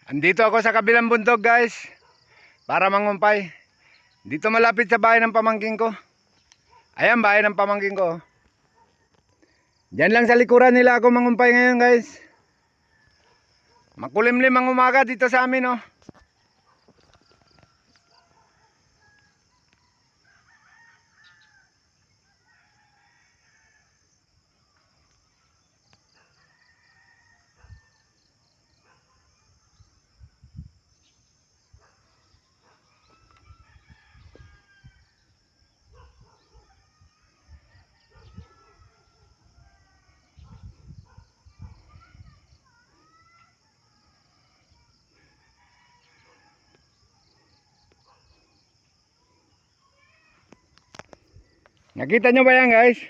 Andito ako sa kabilang bundok guys, para mangumpay. Dito malapit sa bahay ng pamangking ko. Ayan bahay ng pamangking ko. Diyan lang sa likuran nila ako mangumpay ngayon guys. Makulimlim ang umaga dito sa amin oh. Nakita nyo ba yan guys?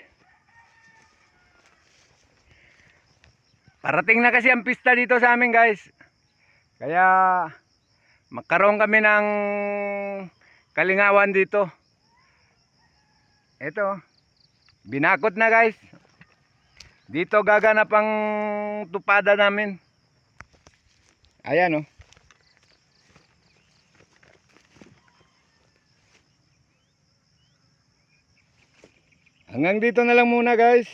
Parating na kasi ang pista dito sa amin guys. Kaya magkaroon kami ng kalingawan dito. Ito, binakot na guys. Dito gaganap ang tupada namin. Ayan oh. Hanggang dito na lang muna guys.